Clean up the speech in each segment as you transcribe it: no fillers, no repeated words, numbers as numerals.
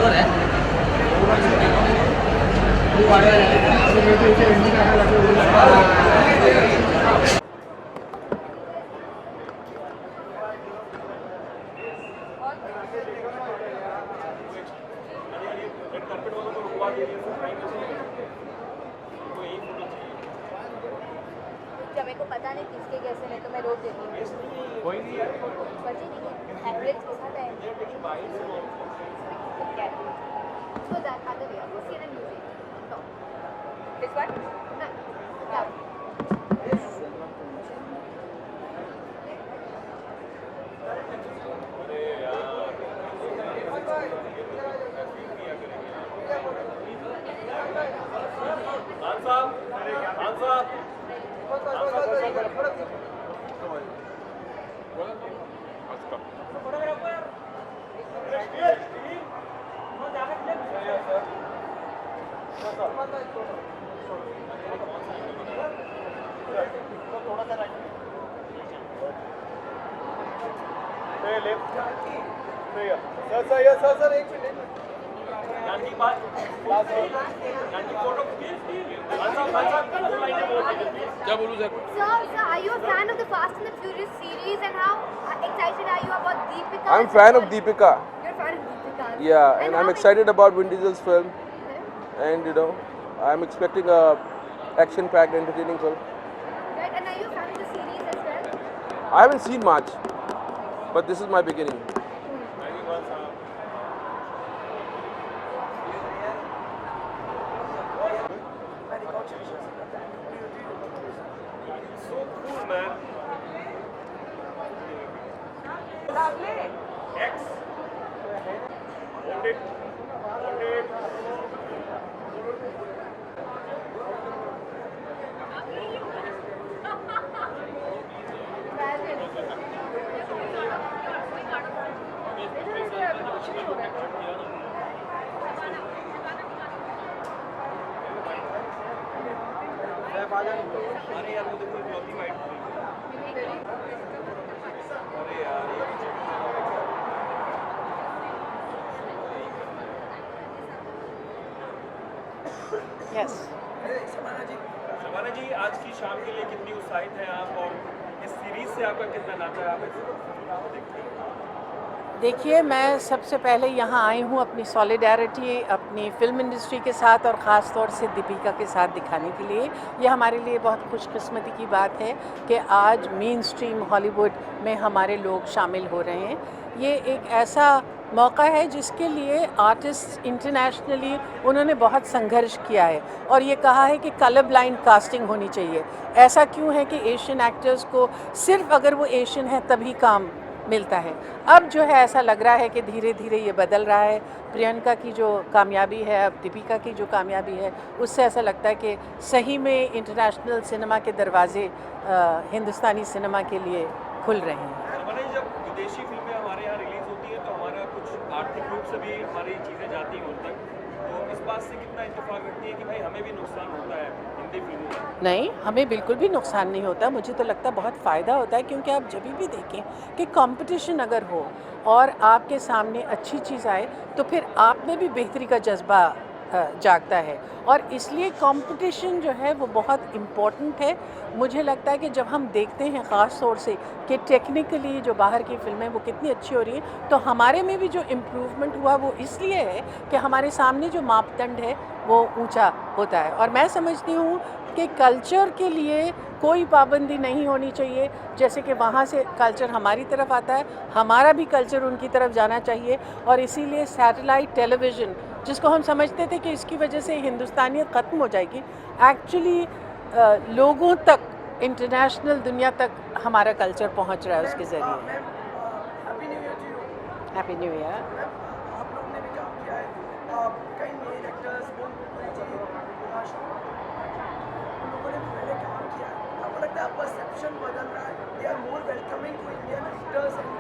जब मेरे को पता नहीं किसके कैसे नहीं तो मैं रोक देती हूँ। कोई नहीं यार, बची नहीं एवरेज के साथ है। So that other way, go see the music. No. This one? No. Yeah. Sir एक मिनट क्या बोलूं sir? Sir, are you a fan of the Fast and the Furious series and how excited are you about Deepika? I'm a fan of Deepika. You're a fan of Deepika. Yeah, and I'm excited about Vin Diesel's film, and I'm expecting a action-packed, entertaining film. Right, and are you a fan of the series as well? I haven't seen much, but this is my beginning. So cool, man. X. Hold it. Hold it. अरे यार वो देखो blocky white अरे यार yes Shabana जी आज की शाम के लिए कितनी उत्साहित हैं आप और इस सीरीज से आपका कितना नाता है आप देखते हैं? देखिए, मैं सबसे पहले यहाँ आई हूँ अपनी सॉलिडारिटी अपनी फिल्म इंडस्ट्री के साथ और ख़ास तौर से दीपिका के साथ दिखाने के लिए। ये हमारे लिए बहुत खुशकिस्मती की बात है कि आज मेन स्ट्रीम हॉलीवुड में हमारे लोग शामिल हो रहे हैं। ये एक ऐसा मौका है जिसके लिए आर्टिस्ट इंटरनेशनली उन्होंने बहुत संघर्ष किया है और ये कहा है कि कलर ब्लाइंड कास्टिंग होनी चाहिए। ऐसा क्यों है कि एशियन एक्टर्स को सिर्फ अगर वो एशियन है तभी काम मिलता है। अब जो है ऐसा लग रहा है कि धीरे धीरे ये बदल रहा है। प्रियंका की जो कामयाबी है, अब दीपिका की जो कामयाबी है, उससे ऐसा लगता है कि सही में इंटरनेशनल सिनेमा के दरवाजे हिंदुस्तानी सिनेमा के लिए खुल रहे हैं। जब विदेशी फिल्में हमारे यहाँ रिलीज होती हैं तो हमारा कुछ आर्थिक रूप से भी हमारी चीज़ें जाती हैं उन तक, तो इस बात से कितना इत्तेफाक रखती है कि भाई हमें भी नुकसान होता है हिंदी फिल्मों में? नहीं, हमें बिल्कुल भी नुकसान नहीं होता। मुझे तो लगता है बहुत फ़ायदा होता है, क्योंकि आप जब भी देखें कि कंपटीशन अगर हो और आपके सामने अच्छी चीज़ आए तो फिर आप में भी बेहतरी का जज्बा जागता है और इसलिए कंपटीशन जो है वो बहुत इम्पोर्टेंट है। मुझे लगता है कि जब हम देखते हैं ख़ास तौर से कि टेक्निकली जो बाहर की फ़िल्में वो कितनी अच्छी हो रही हैं, तो हमारे में भी जो इम्प्रूवमेंट हुआ वो इसलिए है कि हमारे सामने जो मापदंड है वो ऊंचा होता है। और मैं समझती हूँ कि कल्चर के लिए कोई पाबंदी नहीं होनी चाहिए। जैसे कि वहाँ से कल्चर हमारी तरफ आता है, हमारा भी कल्चर उनकी तरफ जाना चाहिए। और इसीलिए सैटेलाइट टेलीविज़न, जिसको हम समझते थे कि इसकी वजह से हिंदुस्तानियत ख़त्म हो जाएगी, एक्चुअली लोगों तक, इंटरनेशनल दुनिया तक हमारा कल्चर पहुंच रहा है उसके ज़रिए। Happy new year. आप लोग ने भी काम किया है, कई मेन एक्टर्स उन लोगों ने पहले काम किया है, आपको लगता है परसेप्शन बदल रहा है, they are more welcoming to Indian actors and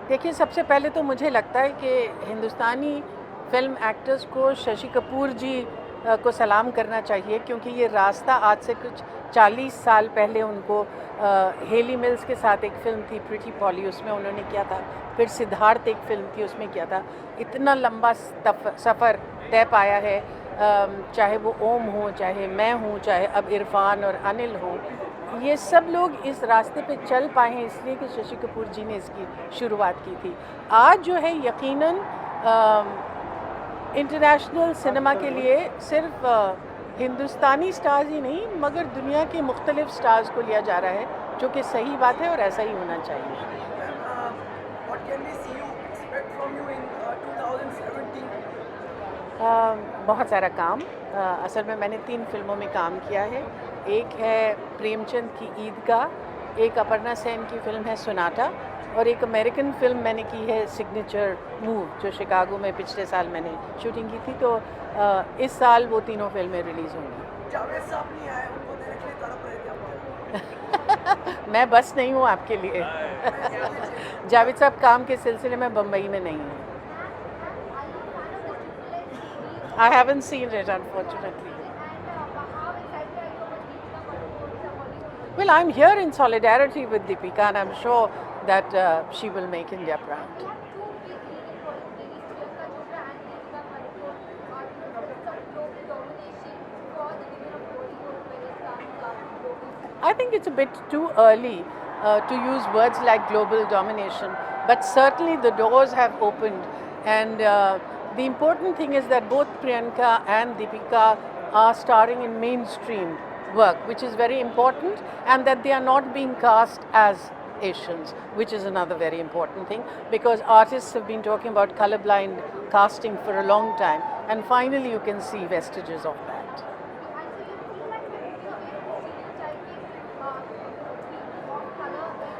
देखिए, सबसे पहले तो मुझे लगता है कि हिंदुस्तानी फिल्म एक्टर्स को शशि कपूर जी को सलाम करना चाहिए, क्योंकि ये रास्ता आज से कुछ 40 साल पहले उनको हेली मिल्स के साथ एक फ़िल्म थी प्रिटी पॉली, उसमें उन्होंने किया था। फिर सिद्धार्थ एक फ़िल्म थी, उसमें किया था। इतना लंबा सफ़र तय पाया है, चाहे वो ओम हो, चाहे मैं हूँ, चाहे अब इरफान और अनिल हो, ये सब लोग इस रास्ते पे चल पाए हैं इसलिए कि शशि कपूर जी ने इसकी शुरुआत की थी। आज जो है यकीनन इंटरनेशनल सिनेमा के लिए सिर्फ हिंदुस्तानी स्टार्स ही नहीं मगर दुनिया के मुख्तलिफ स्टार्स को लिया जा रहा है, जो कि सही बात है और ऐसा ही होना चाहिए। What can we see you expect from you in 2017? बहुत सारा काम। असल में मैंने 3 फिल्मों में काम किया है। एक है प्रेमचंद की ईदगाह, एक अपर्णा सेन की फ़िल्म है सोनाटा, और एक अमेरिकन फ़िल्म मैंने की है सिग्नेचर मूव, जो शिकागो में पिछले साल मैंने शूटिंग की थी। तो इस साल वो तीनों फिल्में रिलीज़ होंगी। जावेद साहब नहीं आए, उनको देने के लिए तड़प रहे थे आप। मैं बस नहीं हूँ आपके लिए। जावेद साहब काम के सिलसिले में बम्बई में नहीं हैं। I haven't seen it, unfortunately. Well, I'm here in solidarity with Deepika, and I'm sure that she will make India proud. I think it's a bit too early to use words like global domination, but certainly the doors have opened, and the important thing is that both Priyanka and Deepika are starring in mainstream work, which is very important, and that they are not being cast as Asians, which is another very important thing, because artists have been talking about colorblind casting for a long time, and finally you can see vestiges of that.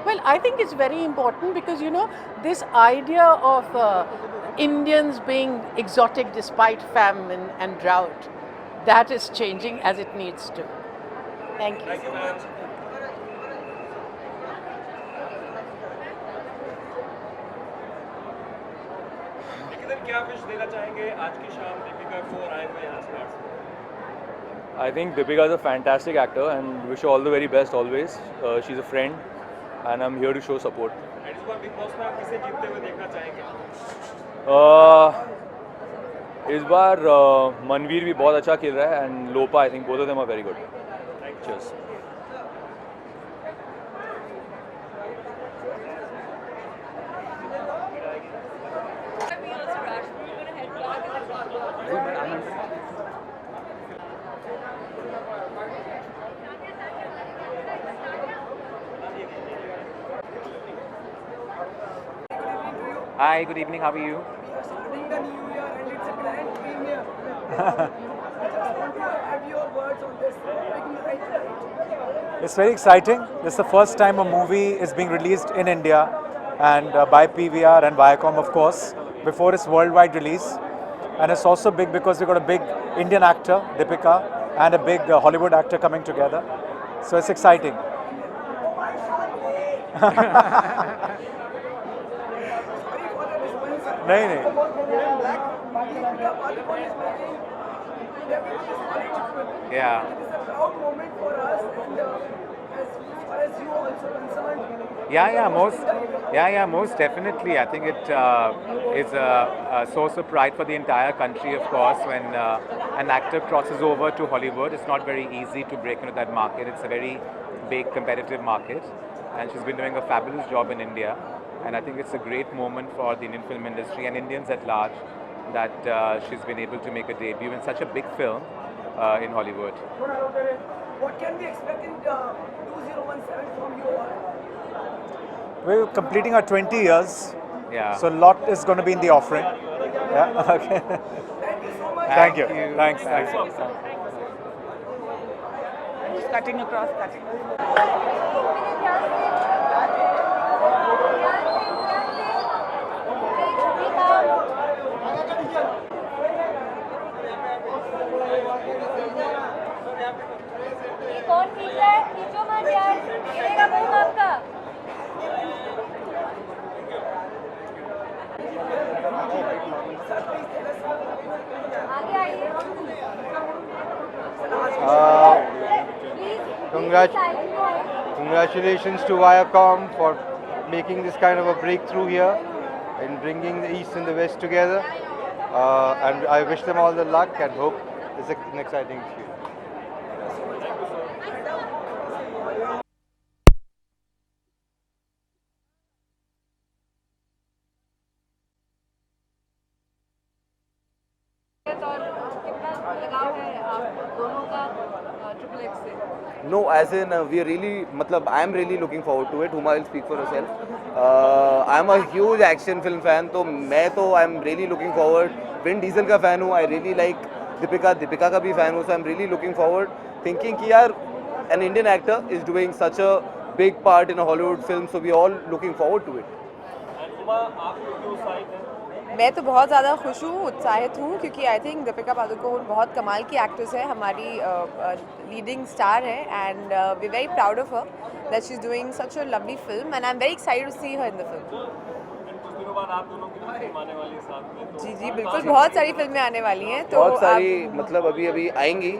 Well, I think it's very important because, you know, this idea of Indians being exotic despite famine and drought, that is changing as it needs to. Thank you. Thank you, ma'am. Niketan, क्या wish देना चाहेंगे आज की शाम दीपिका को और आए हुए यहाँ स्टार्स को? I think Deepika is a fantastic actor and wish her all the very best always. She's a friend and I'm here to show support. And इस बार बिग बॉस में आप किसे जीतते हुए देखना चाहेंगे? इस बार मनवीर भी बहुत अच्छा खेल रहा है and Lopa, I think both of them are very good. Cheers. Hi, good evening. How are you? We are starting the new year and it's a grand premiere. I just want to have your words on this big night tonight. It's very exciting. This is the first time a movie is being released in India and by PVR and Viacom, of course, before its worldwide release. And it's also big because we've got a big Indian actor, Deepika, and a big Hollywood actor coming together. So it's exciting. नहीं नहीं Yeah. It's a proud moment for us and as far as you are also concerned. Yeah, most definitely. I think it is a source of pride for the entire country, of course, when an actor crosses over to Hollywood. It's not very easy to break into that market. It's a very big competitive market, and she's been doing a fabulous job in India. And I think it's a great moment for the Indian film industry and Indians at large that she's been able to make a debut in such a big film in Hollywood. What can we expect in 2017 from you all? We're completing our 20 years. Yeah. So a lot is going to be in the offering. Yeah. Okay. Thank you so much. Thank you. you. Thanks. Thanks. Cutting across, cutting. कौन खींच रहा है? खींचो मत यार, गिरेगा मुंह आपका। आगे आइए। Please, Congrats. side में आइए। Congratulations to Viacom for making this kind of a breakthrough here in bringing the East and the West together. And I wish them all the luck and hope it's an exciting experience. No, as in we are really, I am really looking forward to it. Huma will speak for herself. I am a huge action film fan, so I am really looking forward. Vin Diesel का fan हूँ. I really like Deepika का भी fan हूँ. So I am really looking forward. Thinking कि यार an Indian actor is doing such a big part in a Hollywood film, so we all looking forward to it. And Uma, आप क्यों उत्साहित हैं? मैं तो बहुत ज़्यादा खुश हूँ, उत्साहित हूँ, क्योंकि आई थिंक दीपिका पादुकोण बहुत कमाल की एक्ट्रेस है, हमारी लीडिंग स्टार है, and we very proud of her that she is doing such a lovely film, and I am very excited to see her in the film. कुछ दिनों बाद आप दोनों की फिल्म आने वाली है साथ में, तो जी जी बिल्कुल, बहुत सारी फिल्में आने वाली हैं. तो बहुत सारी अभी आएंगी,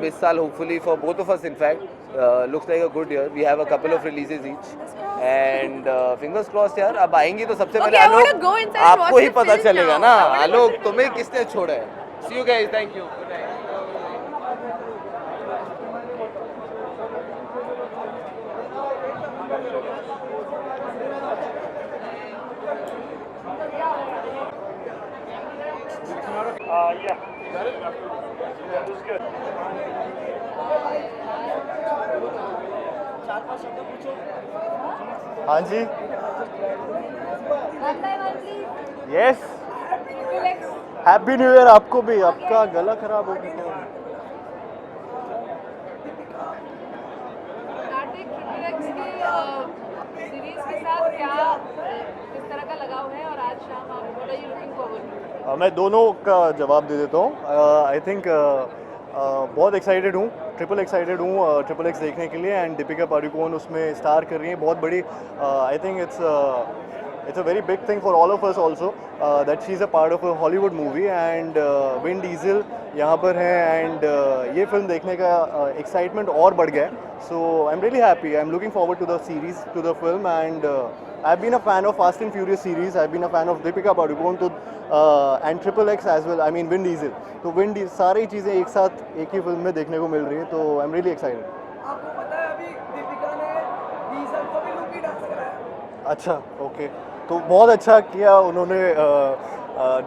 इस साल hopefully for both of us. In fact looks like a good year. We have a couple of releases each and fingers crossed यार. अब आएंगी तो सबसे पहले आपको ही पता चलेगा ना. आलोक, तुम्हें किसने छोड़ा है. सी यू गाइस, थैंक यू. हाँ जी. यस. हैप्पी न्यू ईयर आपको भी. आपका गला खराब हो गया. सीरीज के साथ क्या किस तरह का लगाव है, और आज शाम आप what are you looking forward? मैं दोनों का जवाब दे देता हूँ. आई थिंक बहुत एक्साइटेड हूँ, ट्रिपल एक्साइटेड हूँ ट्रिपल एक्स देखने के लिए. एंड दीपिका पादुकोण उसमें स्टार कर रही है, बहुत बड़ी. I think it's a very big thing for all of us also that she's a part of a Hollywood movie. And Vin Diesel यहाँ पर है, and ये फिल्म देखने का excitement और बढ़ गया. So I'm really happy. I'm looking forward to the series, to the film, and I've been a fan of Fast and Furious series. I've been a fan of Deepika Padukone to and Triple X as well. I mean Vin Diesel. तो सारी चीज़ें एक साथ एक ही film में देखने को मिल रही है, तो I'm really excited. आपको पता है अभी दीपिका ने डीजल को भी लुंगी डांस कराया. अच्छा, ओके. तो बहुत अच्छा किया उन्होंने.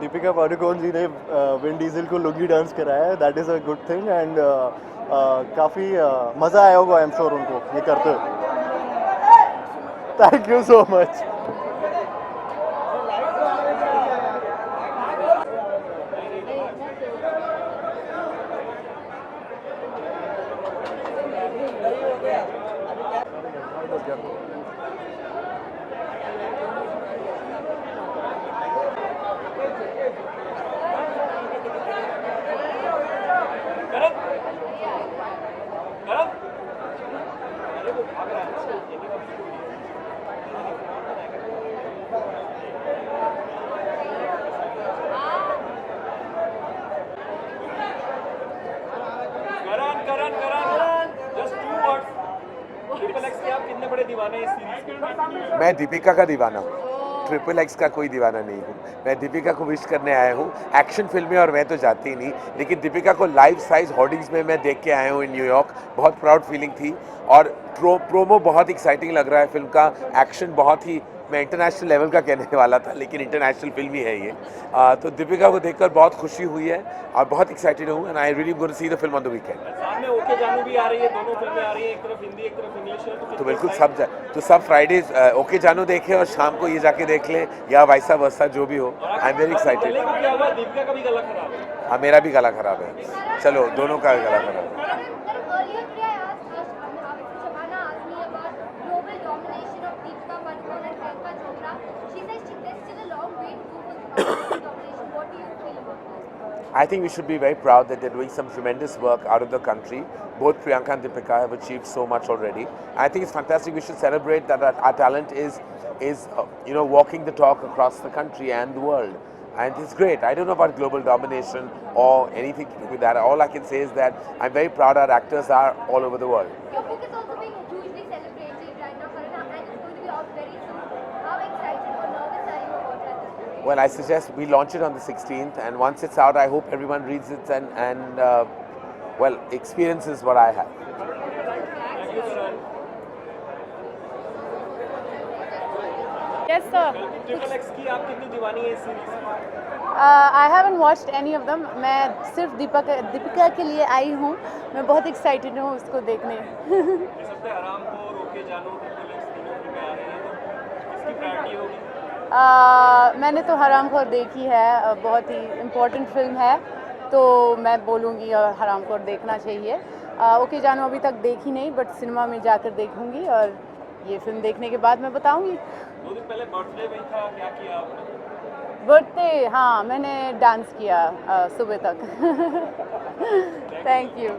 दीपिका पादुकोण जी ने विन डीजल को लुंगी डांस कराया. That is a good thing, and काफ़ी मज़ा आया होगा आई एम श्योर उनको ये करते हुए. Thank you so much. मैं दीपिका का दीवाना हूँ, ट्रिपल एक्स का कोई दीवाना नहीं हूँ. मैं दीपिका को विश करने आया हूँ. एक्शन फिल्में और मैं तो जाती ही नहीं, लेकिन दीपिका को लाइव साइज होर्डिंग्स में मैं देख के आया हूँ इन न्यूयॉर्क. बहुत प्राउड फीलिंग थी, और प्रोमो बहुत एक्साइटिंग लग रहा है फिल्म का. एक्शन बहुत ही, मैं इंटरनेशनल लेवल का कहने वाला था, लेकिन इंटरनेशनल फिल्म ही है ये. तो दीपिका को देखकर बहुत खुशी हुई है और बहुत एक्साइटेड हूँ. And I really going to see the film on the weekend. सामने ओके जानू भी आ रही है, दोनों फिल्में आ रही हैं, एक तरफ हिंदी एक तरफ इंग्लिश है. तो बिल्कुल सब फ्राइडे ओके जानू देखें और शाम को ये जाके देख लें, या वैसा वैसा जो भी हो. आई एम वेरी एक्साइटेड. दीपिका का भी गला खराब है. हाँ, मेरा भी गला खराब है. चलो, दोनों का गला खराब है. I think we should be very proud that they're doing some tremendous work out of the country. Both Priyanka and Deepika have achieved so much already. I think it's fantastic. We should celebrate that our talent is walking the talk across the country and the world. And it's great. I don't know about global domination or anything to do with that. All I can say is that I'm very proud our actors are all over the world. Your book is also being hugely celebrated. Well, I suggest we launch it on the 16th, and once it's out, I hope everyone reads it and well, experiences what I have. Yes, sir. Triple x की आप कितनी दीवानी है इस series की? I haven't watched any of them. मैं सिर्फ दीपिका के लिए आई हूँ. मैं बहुत एक्साइटेड हूँ उसको देखने. इस हफ्ते हराम को रोके जानो ट्रिपल एक्स तीनों फिल्में आ रही हैं, तो किसकी प्रायोरिटी होगी? मैंने तो हरामखोर देखी है. बहुत ही इम्पोर्टेंट फिल्म है, तो मैं बोलूँगी हरामखोर देखना चाहिए. ओके जानो अभी तक देखी नहीं, बट सिनेमा में जाकर देखूँगी और ये फिल्म देखने के बाद मैं बताऊँगी. 2 दिन पहले बर्थडे में था, क्या किया आपने? बर्थडे, हाँ मैंने डांस किया सुबह तक. Thank you.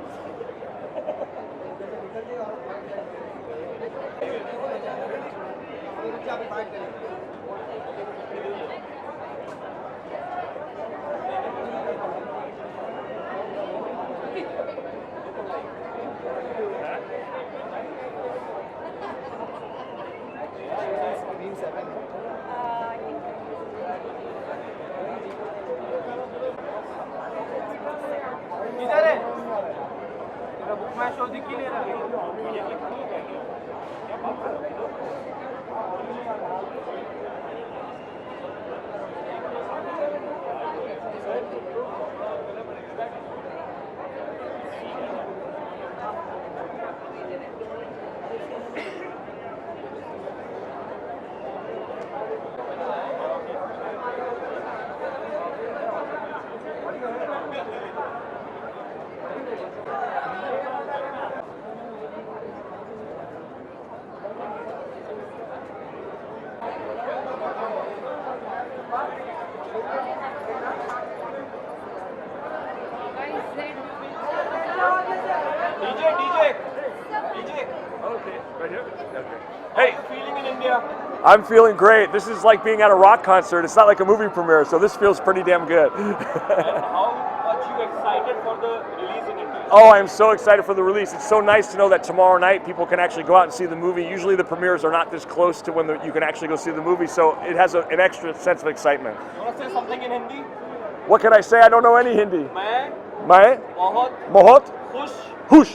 Hey, feeling in India? I'm feeling great. This is like being at a rock concert. It's not like a movie premiere, so this feels pretty damn good. And how much you excited for the release in India? Oh, I'm so excited for the release. It's so nice to know that tomorrow night people can actually go out and see the movie. Usually the premieres are not this close to when you can actually go see the movie, so it has an extra sense of excitement. You want to say something in Hindi? What can I say? I don't know any Hindi. मैं बहुत बहुत खुश खुश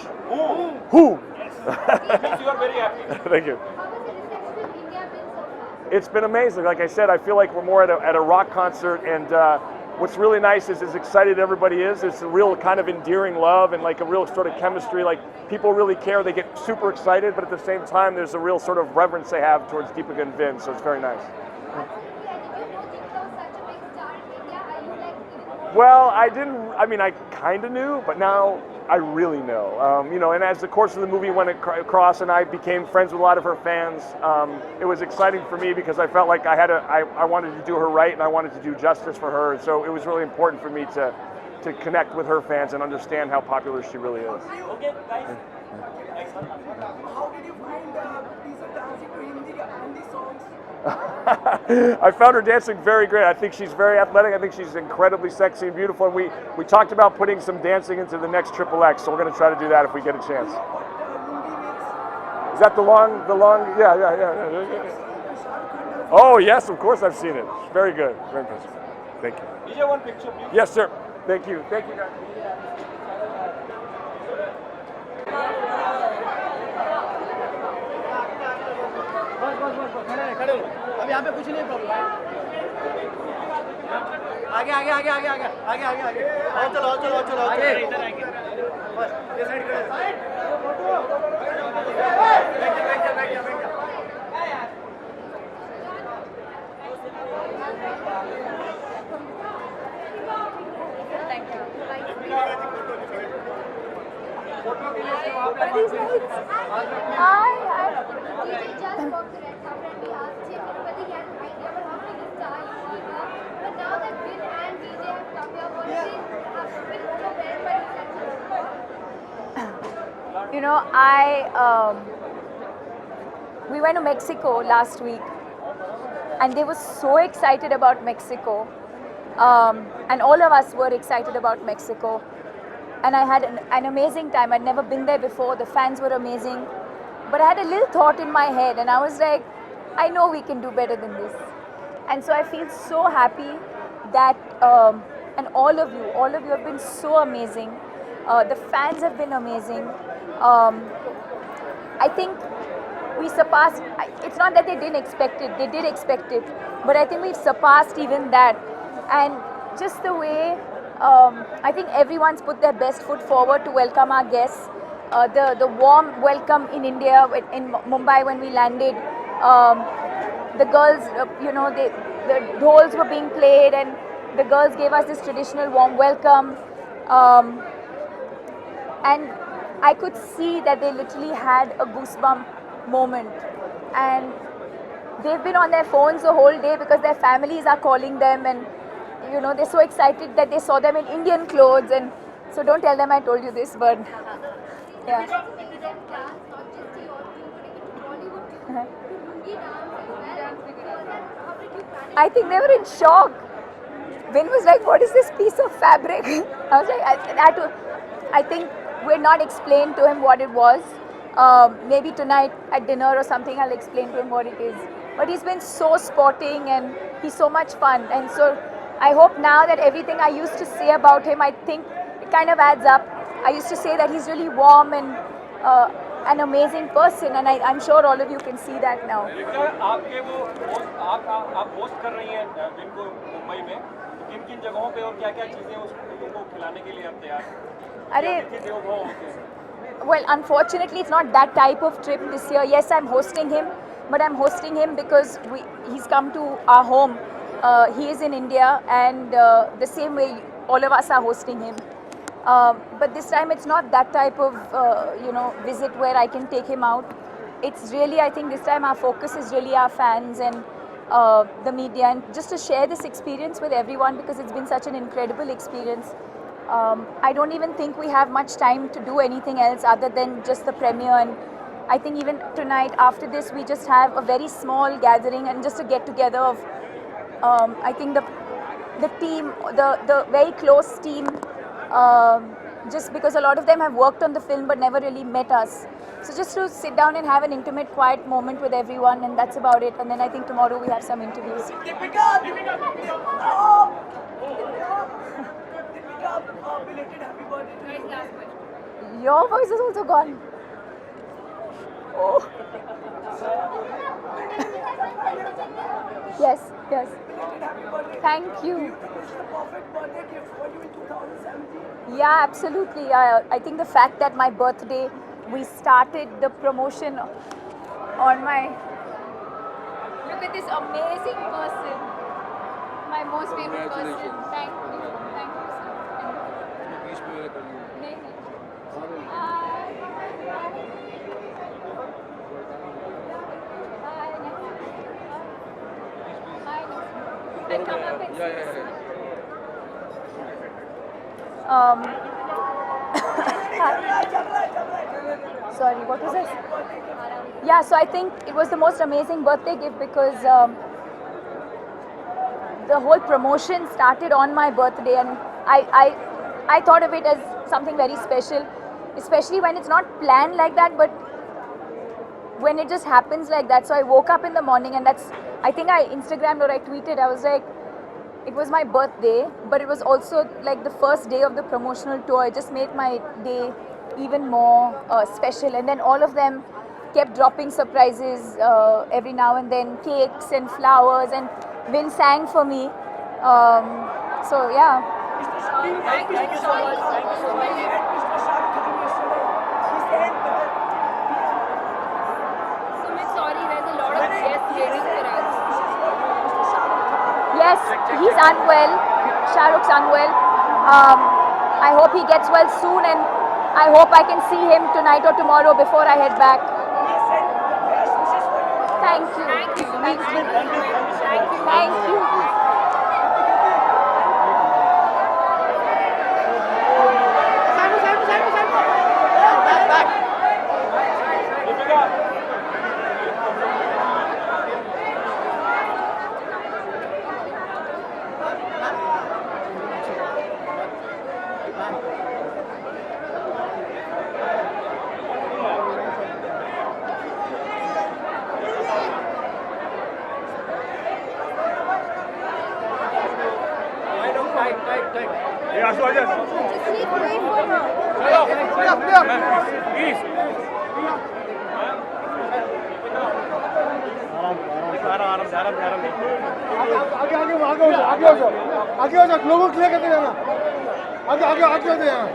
who It means you are very happy. Thank you. It's been amazing. Like I said, I feel like we're more at a rock concert, and what's really nice is as excited everybody is. It's a real kind of endearing love and like a real sort of chemistry. Like people really care. They get super excited, but at the same time, there's a real sort of reverence they have towards Deepika and Vin. So it's very nice. Well, I didn't. I mean, I kind of knew, but now I really know. You know, and as the course of the movie went across, and I became friends with a lot of her fans, it was exciting for me because I felt like I wanted to do her right, and I wanted to do justice for her. And so it was really important for me to connect with her fans and understand how popular she really is. Okay, guys. How did you find Lisa dancing to Hindi songs? I found her dancing very great. I think she's very athletic. I think she's incredibly sexy and beautiful. And we talked about putting some dancing into the next Triple X, so we're going to try to do that if we get a chance. Is that the long? Yeah. Oh yes, of course I've seen it. Very good. Very impressive. Thank you. DJ, one picture, please. Yes, sir. Thank you. Thank you, guys. अब यहाँ पे कुछ नहीं problem है. आगे आओ चलो आगे. बस ये side You know, we went to Mexico last week, and they were so excited about Mexico, and all of us were excited about Mexico, and I had an amazing time. I'd never been there before. The fans were amazing, but I had a little thought in my head, and I was like, I know we can do better than this. And so I feel so happy that, and all of you have been so amazing. The fans have been amazing. I think we surpassed, it's not that they didn't expect it, they did expect it, but I think we've surpassed even that. And just the way, I think everyone's put their best foot forward to welcome our guests. The warm welcome in India, in Mumbai when we landed. The girls, the dhols were being played and the girls gave us this traditional warm welcome. And I could see that they literally had a goosebump moment. And they've been on their phones the whole day because their families are calling them, and they're so excited that they saw them in Indian clothes. And so don't tell them I told you this, but yeah. I think they were in shock. Vin was like, what is this piece of fabric? I was like, I think we're not explained to him what it was. Maybe tonight at dinner or something I'll explain to him what it is. But he's been so sporting and he's so much fun. And so I hope now that everything I used to say about him, I think it kind of adds up. I used to say that he's really warm and an amazing person, and I'm sure all of you can see that now. आपके वो आप host कर रही हैं win को मुंबई में, किन किन जगहों पे और क्या क्या चीजें उसको खिलाने के लिए आप तैयार हैं? Well, unfortunately, it's not that type of trip this year. Yes, I'm hosting him, but I'm hosting him because he's come to our home. He is in India, and the same way all of us are hosting him. But this time it's not that type of visit where I can take him out. It's really, I think this time our focus is really our fans and the media, and just to share this experience with everyone because it's been such an incredible experience. I don't even think we have much time to do anything else other than just the premiere, and I think even tonight after this we just have a very small gathering and just a get together of I think the team, the very close team. Just because a lot of them have worked on the film but never really met us. So just to sit down and have an intimate, quiet moment with everyone, and that's about it. And then I think tomorrow we have some interviews. Deepika, belated happy birthday to you. Your voice is also gone. Oh. Yes. Thank you. This is the perfect birthday gift for you in 2017. Yeah, absolutely. I think the fact that my birthday, we started the promotion on my... Look at this amazing person. My most favorite person. Thank you. Thank you, sir. Thank you. I'll come up and sorry, what was this? Yeah, so I think it was the most amazing birthday gift because the whole promotion started on my birthday, and I thought of it as something very special, especially when it's not planned like that, but when it just happens like that. So I woke up in the morning, and I think I Instagrammed or I tweeted, I was like, it was my birthday, but it was also like the first day of the promotional tour. It just made my day even more special. And then all of them kept dropping surprises every now and then, cakes and flowers, and Vin sang for me. So yeah. Thank you so much. Thank you so much. Mr. Shah Rukh Khan yesterday. He said that. Sumit, sorry, there's a lot of guests waiting for us. Yes, he's unwell. Shah Rukh's unwell. I hope he gets well soon, and I hope I can see him tonight or tomorrow before I head back. Thank you. Thank you. आगे हो जाओ लोगों को clear करते जाना आगे आगे आगे होते जाना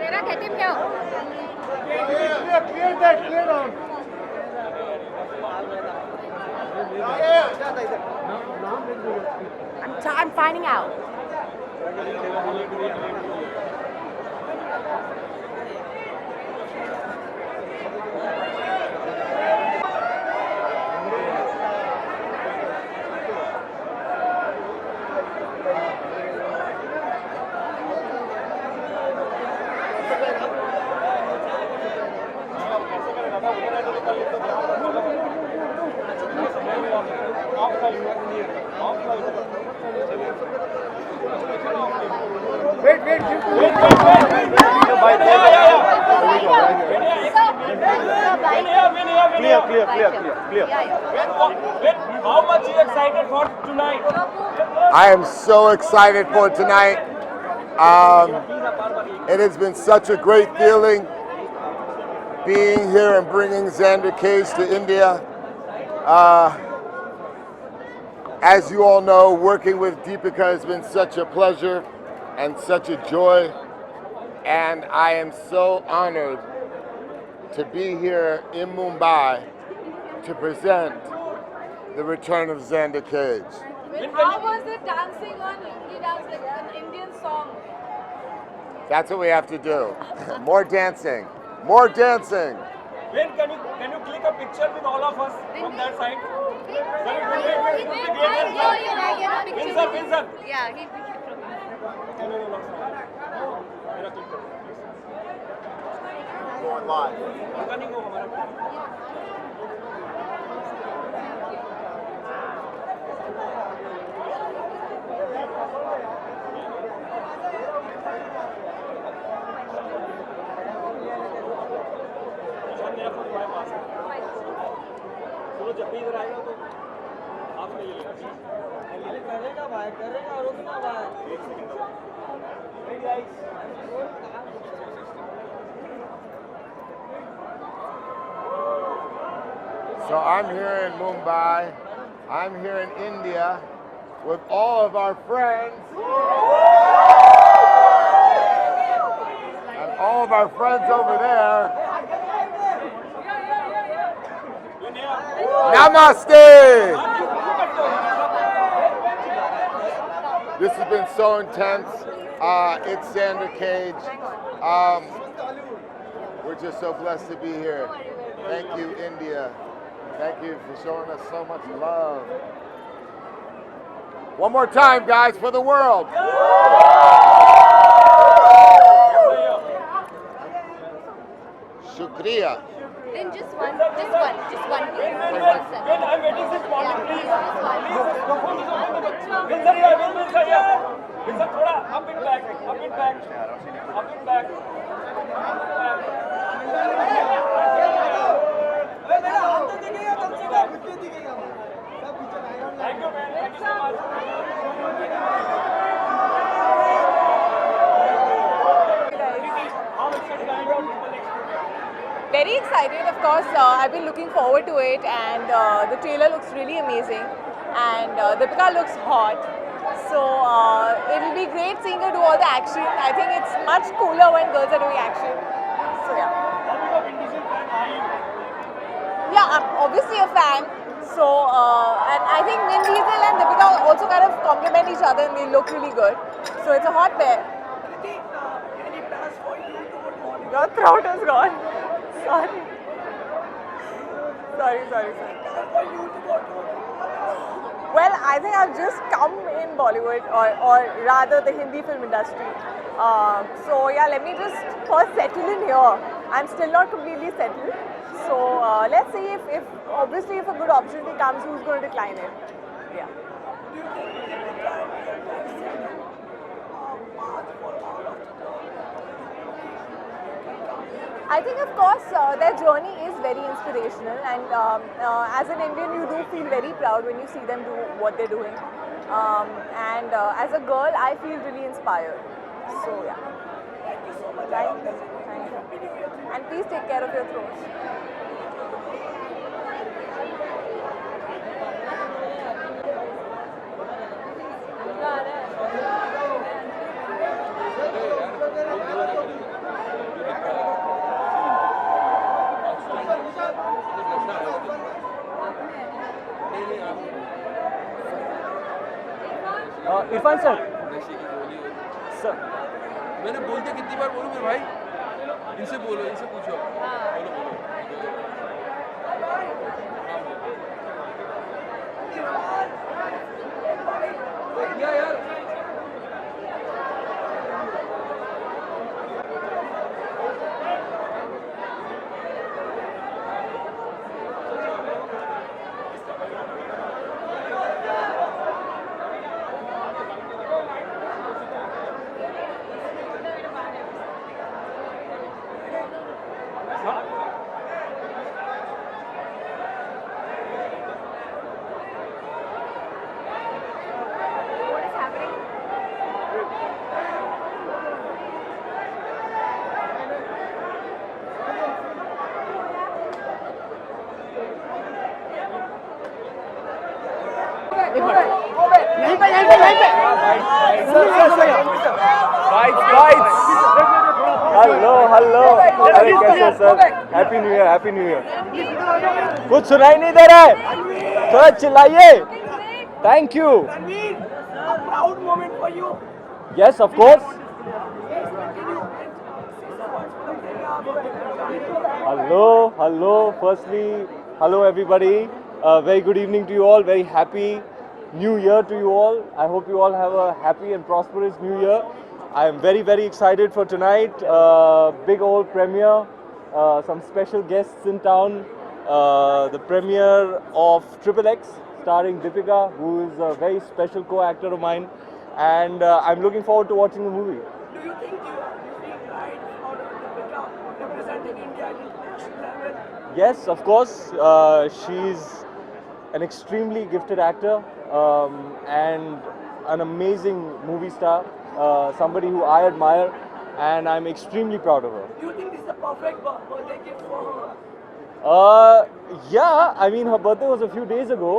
Sarah, get him here. Clear that, clear down. I'm finding out. How much are you excited for tonight? I am so excited for tonight. It has been such a great feeling being here and bringing Xander Cage to India. As you all know, working with Deepika has been such a pleasure and such a joy. And I am so honored to be here in Mumbai to present the return of Xander Cage. How was it dancing on Hindi dance, like an Indian song? That's what we have to do. More dancing. More dancing. When can you click a picture with all of us from that side? Vincent. Yeah, he'll be Going live. चलो जब भी इधर आएगा तो आपने ये लेना करेगा भाई करेगा रुकना भाई एक second So I'm here in Mumbai. I'm here in India with all of our friends. And all of our friends over there. Namaste! This has been so intense. It's Xander Cage. We're just so blessed to be here. Thank you, India. Thank you for showing us so much love. One more time, guys, for the world. Shukriya. Then just one, please. I'm waiting since morning, please. Vincent, thoda up and back. Thank you, man. Thank you so much. Very excited, of course. I've been looking forward to it, and the trailer looks really amazing, and Deepika looks hot. So it will be great seeing her do all the action. I think it's much cooler when girls are doing action. So yeah. I'm obviously a fan. So, and I think Vin Diesel and Deepika also kind of complement each other and they look really good. So it's a hot pair. Any plans for you to go to Hollywood? Your throat is gone. Sorry. Sorry. Plans for you to go to Well, I think I've just come in Bollywood or rather the Hindi film industry. So yeah, let me just first settle in here. I'm still not completely settled. So let's see if obviously if a good opportunity comes, who's going to decline it? Yeah. do you think Deepika and Priyanka have set a path for all of I think, of course, their journey is very inspirational, and as an Indian, you do feel very proud when you see them do what they're doing. And as a girl, I feel really inspired. So, yeah. Thank you so much. Thank you. And please take care of your throats. Irfan sir sir मैंने बोलते कितनी बार बोलूं मेरे भाई इनसे बोलो इनसे पूछो बोलो बोलो क्या यार हेलो अरे कैसे सर हैप्पी न्यू ईयर कुछ सुनाई नहीं दे रहा है थोड़ा चिल्लाइए thank you Ranveer, a proud moment for you. Yes of course hello firstly hello everybody very good evening to you all, very happy new year to you all. I hope you all have a happy and prosperous new year. I am very excited for tonight, big old premiere, some special guests in town, the premiere of Triple X starring Deepika, who is a very special co-actor of mine, and I'm looking forward to watching the movie. Do you think you feel right for Deepika representing India at international level? Yes, of course. She's an extremely gifted actor and an amazing movie star, somebody who I admire, and I'm extremely proud of her. Do you think this is the perfect birthday gift for her? Yeah, I mean her birthday was a few days ago,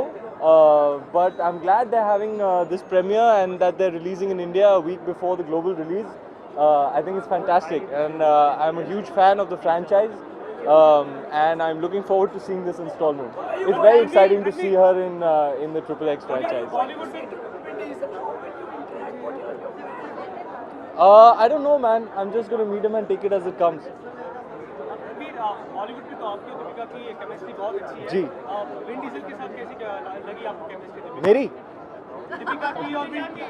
but I'm glad they're having this premiere and that they're releasing in India a week before the global release. I think it's fantastic, and I'm a huge fan of the franchise. And I'm looking forward to seeing this installment. It's very exciting to see her in the Triple X franchise. Bollywood with Vin Diesel, how will you interact? What are your plans? I don't know, man. I'm just going to meet him and take it as it comes. Hollywood में तो आपकी और दीपिका की chemistry बहुत अच्छी है जी। Vin Diesel के साथ कैसी लगी आपको केमिस्ट्री मेरी दीपिका की और विन की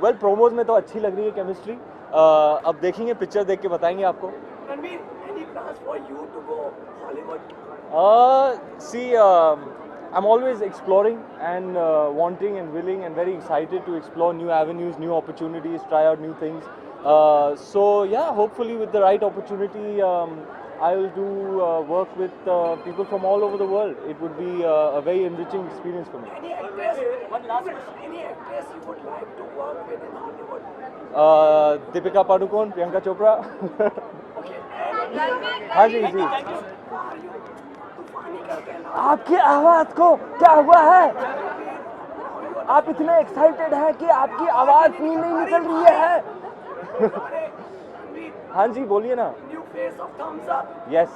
वेल प्रोमोज में तो अच्छी लग रही है केमिस्ट्री अब देखेंगे पिक्चर देख के बताएंगे आपको Ranveer, any plans for you to go Hollywood? See, I'm always exploring and wanting and willing and very excited to explore new avenues, new opportunities, try out new things. So yeah, hopefully with the right opportunity, I will do work with people from all over the world. It would be a very enriching experience for me. Any actress? One last question. Any actress you would like to work with in Hollywood? Deepika Padukone, Priyanka Chopra. हाँ जी जी आपकी आवाज को क्या हुआ है आप इतने excited हैं कि आपकी आवाज भी नहीं निकल रही है हाँ जी बोलिए ना New face of Thumbs Up. Yes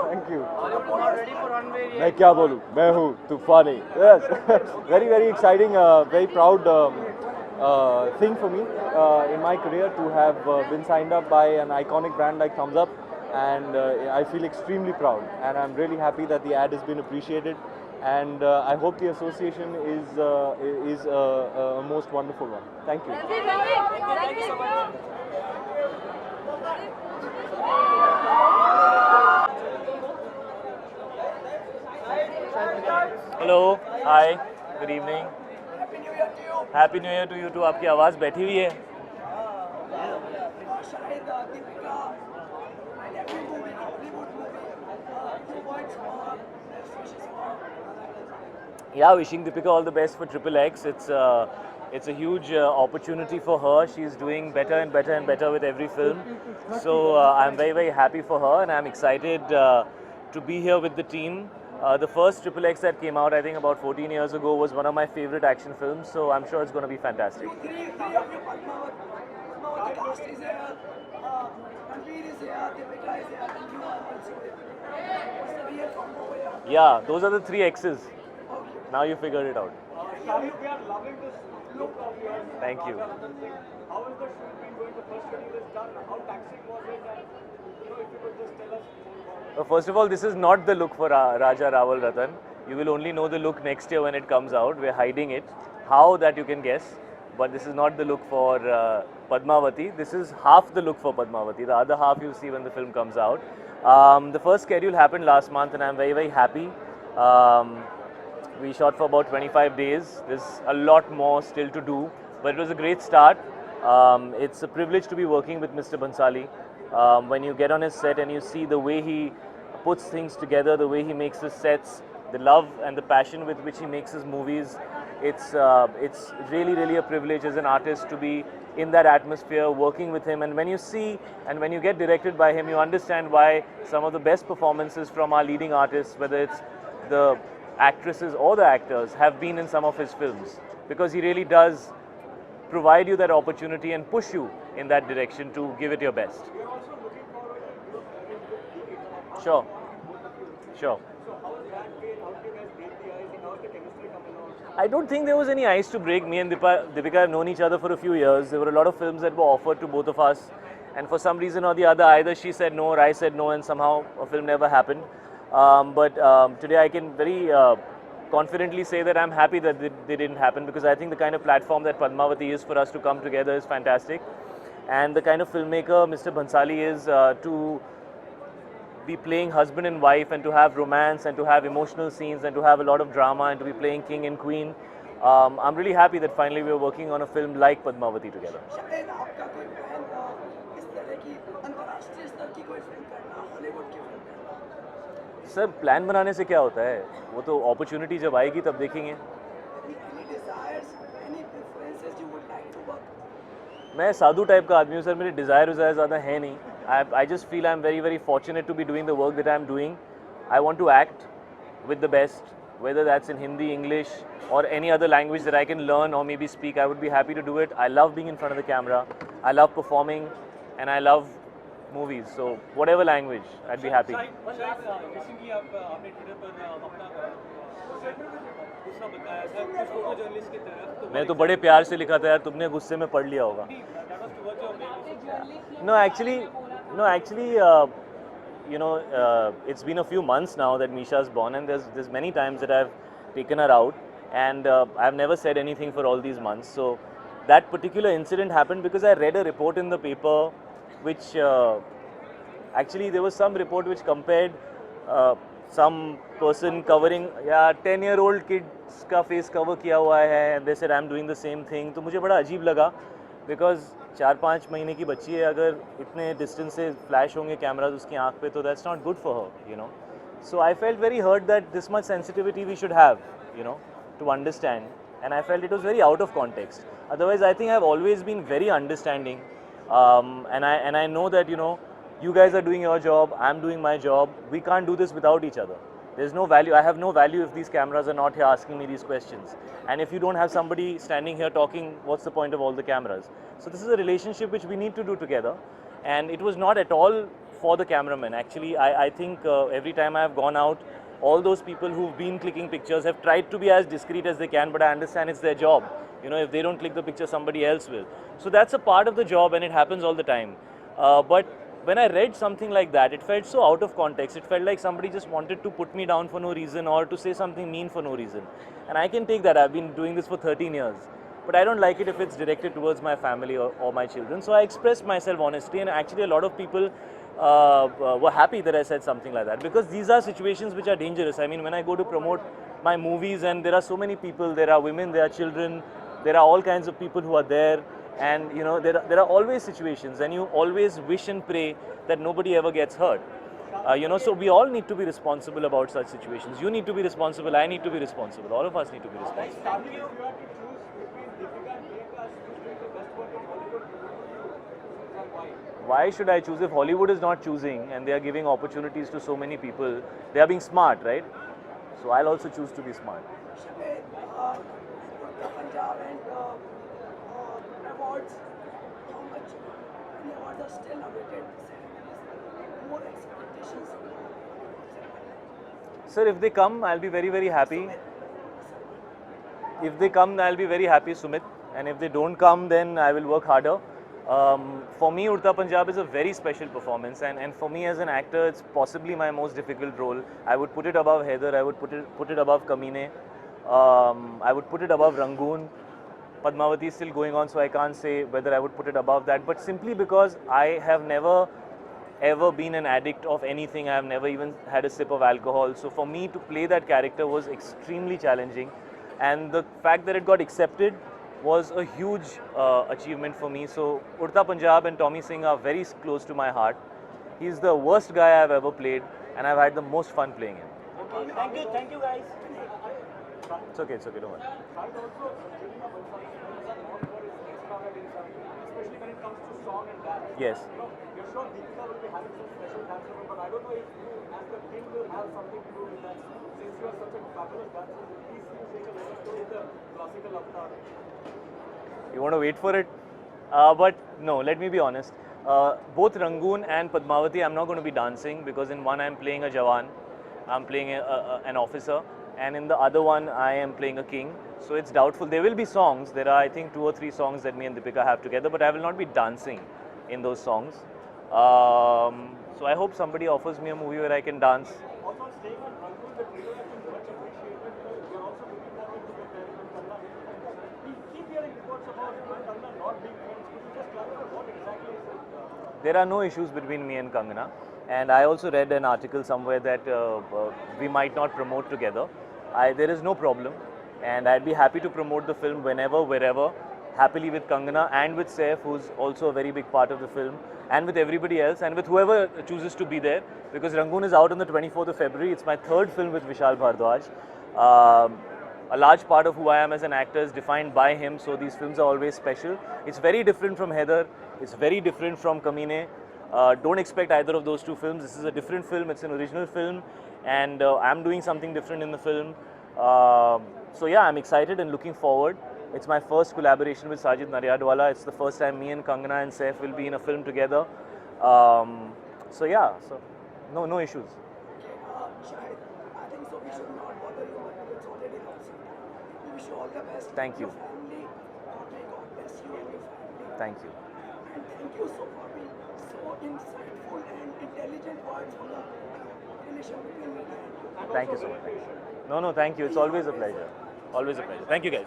thank you मैं क्या बोलूँ, मैं हूँ तूफानी. Yes, very very exciting, very proud thing for me in my career to have been signed up by an iconic brand like Thumbs Up, and I feel extremely proud, and I'm really happy that the ad has been appreciated, and I hope the association is a most wonderful one. Thank you. Thank you so much. Hello, hi, good evening. Happy new year to you too. आपकी आवाज़ बैठी हुई है. Yeah, wishing Deepika all the best for Triple X. It's a huge opportunity for her. She's doing better and better and better with every film. So I'm very very happy for her, and I'm excited to be here with the team. The first Triple X that came out, I think about 14 years ago, was one of my favorite action films. So I'm sure it's going to be fantastic. Yeah, those are the 3 X's. Now you figured it out. Thank you. How is the shoot been going? The first schedule is done. How taxing was it? And if you could just tell us more about it. First of all, this is not the look for Raja Rawal Ratan. You will only know the look next year when it comes out. We're hiding it. How, that you can guess. But this is not the look for Padmavati. This is half the look for Padmavati. The other half you'll see when the film comes out. The first schedule happened last month, and I'm very very happy. We shot for about 25 days. There's a lot more still to do, but it was a great start. It's a privilege to be working with Mr. Bhansali. When you get on his set and you see the way he puts things together, the way he makes his sets, the love and the passion with which he makes his movies, it's really really a privilege as an artist to be in that atmosphere, working with him. And when you see and when you get directed by him, you understand why some of the best performances from our leading artists, whether it's the actresses or the actors, have been in some of his films, because he really does provide you that opportunity and push you in that direction to give it your best. Sure. I don't think there was any ice to break. Me and Deepika have known each other for a few years. There were a lot of films that were offered to both of us, and for some reason or the other, either she said no or I said no, and somehow a film never happened. But today I can very confidently say that I'm happy that they didn't happen, because I think the kind of platform that Padmavati is for us to come together is fantastic, and the kind of filmmaker Mr. Bhansali is to be playing husband and wife, and to have romance, and to have emotional scenes, and to have a lot of drama, and to be playing king and queen. I'm really happy that finally we're working on a film like Padmavati together. Sir, plan बनाने से क्या होता है? वो तो opportunity जब आएगी तब देखेंगे. मैं साधु टाइप का आदमी हूँ सर. मेरे डिज़ायर ज़्यादा है नहीं. I just feel I'm very very fortunate to be doing the work that I'm doing. I want to act with the best, whether that's in Hindi, English, or any other language that I can learn or maybe speak. I would be happy to do it. I love being in front of the camera. I love performing, and I love movies. So whatever language, I'd be happy. Recently आपने Twitter पर अपना गुस्सा बताया था कुछ photo journalist की तरफ. मैं तो बड़े प्यार से लिखा था यार, तुमने गुस्से में पढ़ लिया होगा. No, actually, you know, it's been a few months now that Misha's born, and there's many times that I've taken her out, and I've never said anything for all these months. So that particular incident happened because I read a report in the paper, which actually there was some report which compared some person covering 10-year-old kids का face cover किया हुआ है, and they said I'm doing the same thing. तो मुझे बड़ा अजीब लगा, because 4-5 महीने की बच्ची है, अगर इतने डिस्टेंस से फ्लैश होंगे कैमराज उसकी आंख पे, तो that's not good for her, you know. So I felt very hurt that this much sensitivity we should have, you know, to understand, and I felt it was very out of context. Otherwise, I think I've always been very understanding, and I know that, you know, you guys are doing your job, I'm doing my job. We can't do this without each other. There's no value. I have no value if these cameras are not here asking me these questions. And if you don't have somebody standing here talking, what's the point of all the cameras? So this is a relationship which we need to do together. And it was not at all for the cameraman. Actually, I think every time I have gone out, all those people who've been clicking pictures have tried to be as discreet as they can, but I understand it's their job. You know, if they don't click the picture, somebody else will. So that's a part of the job, and it happens all the time. But when I read something like that, it felt so out of context. It felt like somebody just wanted to put me down for no reason or to say something mean for no reason. And I can take that. I've been doing this for 13 years. But I don't like it if it's directed towards my family or my children. So I expressed myself honestly, and actually a lot of people were happy that I said something like that, because these are situations which are dangerous. I mean, when I go to promote my movies and there are so many people, there are women, there are children, there are all kinds of people who are there, and you know, there are always situations, and you always wish and pray that nobody ever gets hurt. You know, so we all need to be responsible about such situations. You need to be responsible, I need to be responsible, all of us need to be responsible. Why should I choose if Hollywood is not choosing and they are giving opportunities to so many people? They are being smart, right? So I'll also choose to be smart. Punjab and awards, how much the awards are still awaited, more expectations? Sir, if they come, I'll be very, very happy. If they come, I'll be very happy, Sumit. And if they don't come, then I will work harder. For me, Udta Punjab is a very special performance, and for me as an actor, it's possibly my most difficult role. I would put it above Haider, I would put it above Kamine, I would put it above Rangoon. Padmavati is still going on, so I can't say whether I would put it above that, but simply because I have never ever been an addict of anything. I have never even had a sip of alcohol. So for me to play that character was extremely challenging, and the fact that it got accepted was a huge achievement for me. So Udta Punjab and Tommy Singh are very close to my heart. He's the worst guy I've ever played, and I've had the most fun playing him. Thank you guys. It's okay, don't worry. Yes. You want to wait for it? But no, let me be honest. Both Rangoon and Padmavati, I'm not going to be dancing, because in one I'm playing a Jawan, I'm playing an officer, and in the other one I am playing a king. So it's doubtful. There will be songs. There are, I think, 2 or 3 songs that me and Deepika have together, but I will not be dancing in those songs. So I hope somebody offers me a movie where I can dance. There are no issues between me and Kangana, and I also read an article somewhere that we might not promote together. There is no problem, and I'd be happy to promote the film whenever, wherever, happily with Kangana and with Saif, who's also a very big part of the film, and with everybody else, and with whoever chooses to be there, because Rangoon is out on the 24th of February. It's my 3rd film with Vishal Bhardwaj. A large part of who I am as an actor is defined by him, so these films are always special. It's very different from Haider, it's very different from Kamine. Don't expect either of those 2 films. This is a different film, it's an original film, and I'm doing something different in the film. So yeah, I'm excited and looking forward. It's my first collaboration with Sajid Naryadwala. It's the first time me and Kangana and Saif will be in a film together. So yeah, so no issues. Shahid, I think so we should not bother you, but it's already lost. We wish you all the best. Thank you. Your family, may God bless you and your family. Thank you. And thank you so for being so insightful and intelligent words for the relation between media and you. Thank you so much. No, thank you. It's always a pleasure. Always a pleasure. Thank you, guys.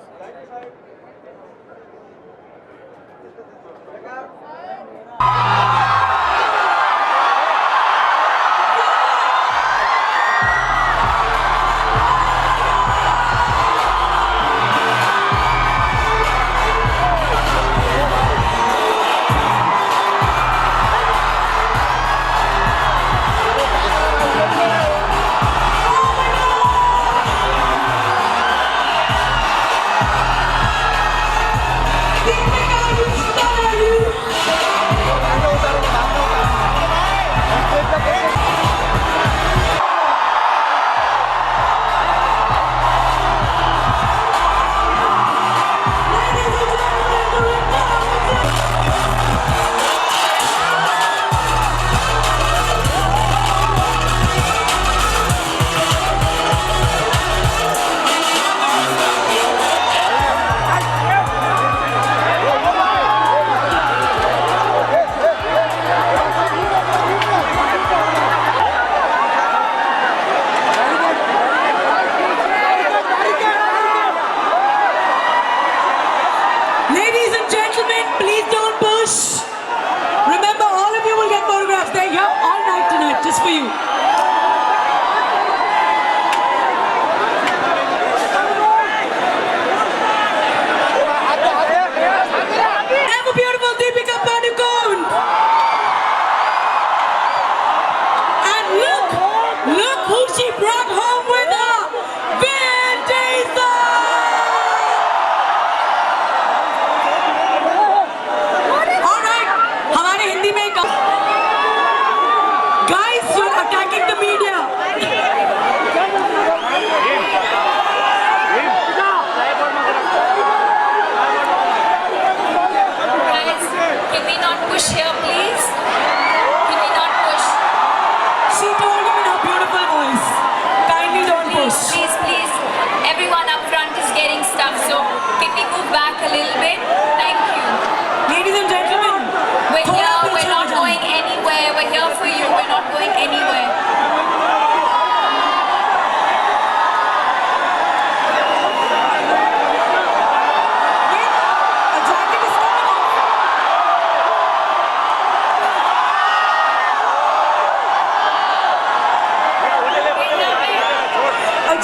Deepika,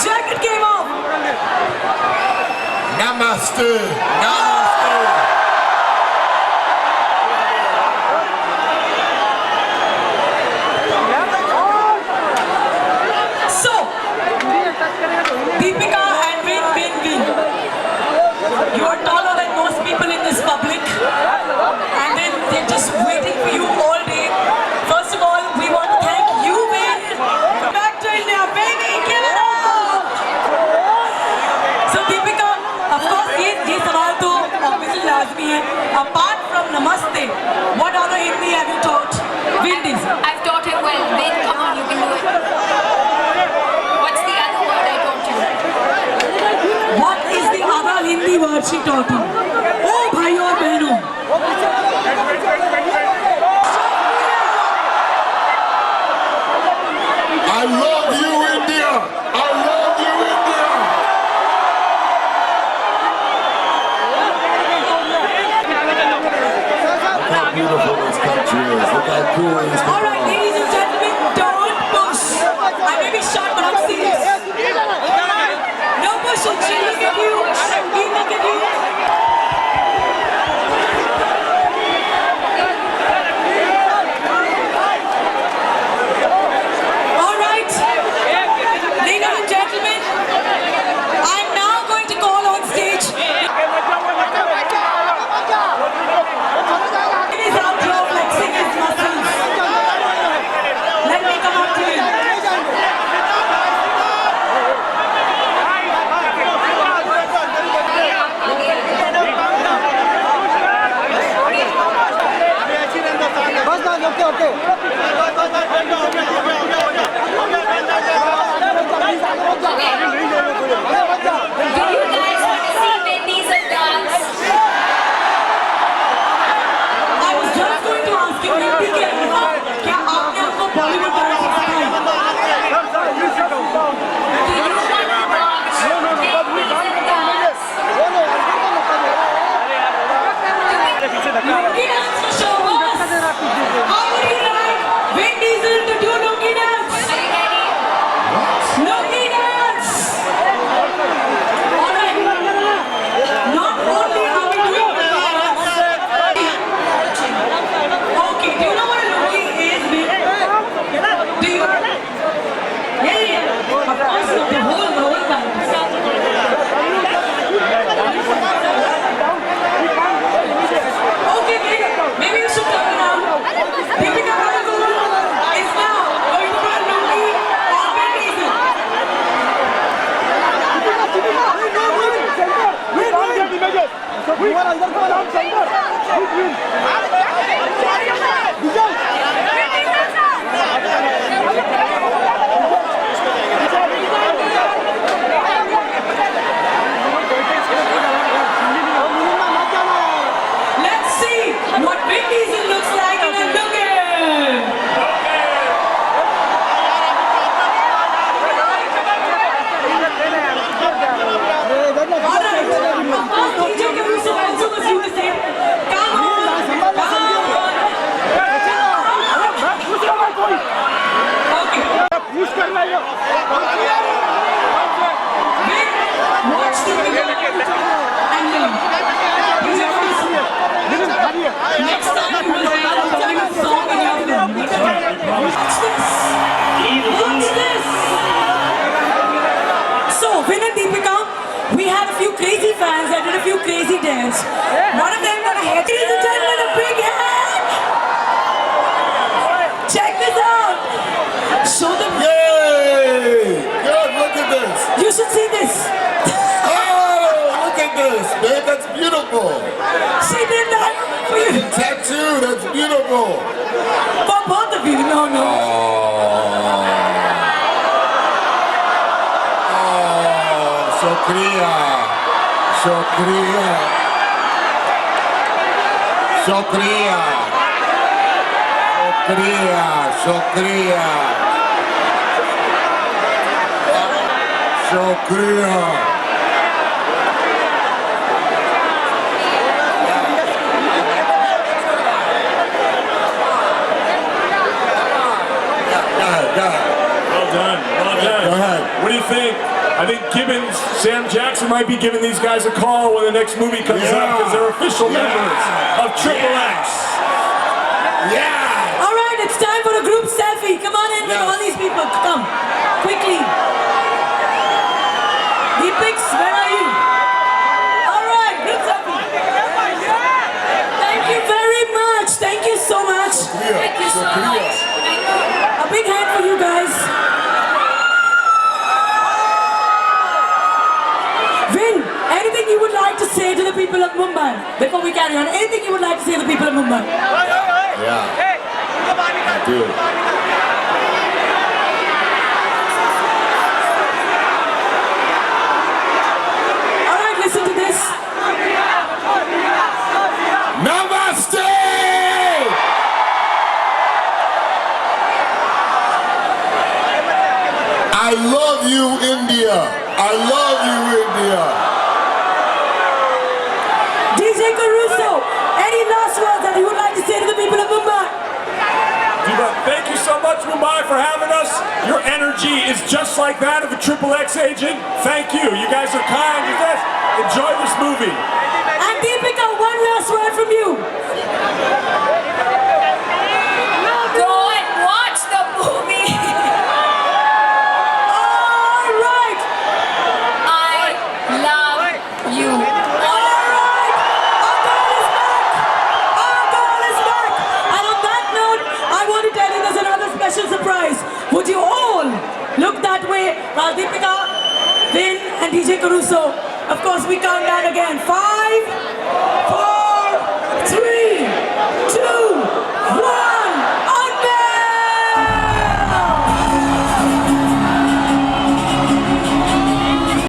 jacket came off. Namaste. Namaste. So, Deepika and Vin. You are taller than most people in this public, and then they're just waiting for you all day. First of all, we want to thank you, Vin. Back to India, baby, give it up. So, Deepika, of course, ये सवाल तो obviously लाजमी है. Apart from Namaste, what other Hindi have you taught Vin Diesel? I've taught him well. Vin, come on, you can do it. What's the other word I taught you? What is the other Hindi word she taught you? Oh, भाइयों और बहनों. I love you, India. I love you, India. Look how beautiful this country is. Look how cool it is. All right, ladies and gentlemen, don't push. I may be short, but I'm serious. No pushing. She look at you. He look at you. All right, ladies and gentlemen, I'm now going to call on stage. It is out here flexing his muscles. Let me come up to him. I was just going to ask you, क्या आपने हमको Bollywood dance Lungi dance for show us. How would you like Vin Diesel to do lungi dance? Lungi dance. All right. Not only are we doing lungi dance. Okay. Do you know what a lungi is, Vin? Do you? Yeah. Of course, the whole dance. Okay, maybe you should turn around. Deepika Padukone is now going to put a lungi on Vin Diesel. Let's see what Vin Diesel looks like in a lungi. Alright, of course DJ Caruso also was doing the same. Come on, Okay. Vin, watch the video and learn. DJ Caruso. Next time you will have a Bollywood song in your film. Watch this. Watch this. So, Vin and Deepika, we had a few crazy fans that did a few crazy dares. One of them got a hair. Ladies and gentlemen, a big hand. Check this out. Show them. Yay! God, look at this. You should see this. Oh, look at this, man. That's beautiful. She did that for you. Tattoo, that's beautiful. For both of you. No, no. Shukriya. Shukriya. Shukriya. Shukriya. Shukriya. Shukriya. Go ahead. Well done. Well done. Go ahead. What do you think? I think Sam Jackson might be giving these guys a call when the next movie comes up because they're official members of Triple X. All right, it's time for a group selfie. Come on in with all these people. Come, quickly. Deepix, where are you? All right, group selfie. Thank you very much. Thank you so much. Thank you so much. A big hand for you guys. Vin, anything you would like to say to the people of Mumbai before we carry on? Anything you would like to say to the people of Mumbai? Yeah. I do. All right, listen to this. Namaste! I love you, India. I love you, India. DJ Caruso, any last words that you would like to say to the people of Mumbai? Thank you so much, Mumbai, for having us. Your energy is just like that of a Triple X agent. Thank you. You guys are kind. You guys enjoy this movie. And Deepika, one last word from you. Go and watch the movie. All right. I love you. All right. Our girl is back. Our girl is back. And on that note, I want to tell you there's another special surprise. Would you all look that way while Deepika, Vin, and DJ Caruso, of course, we count down again. 5,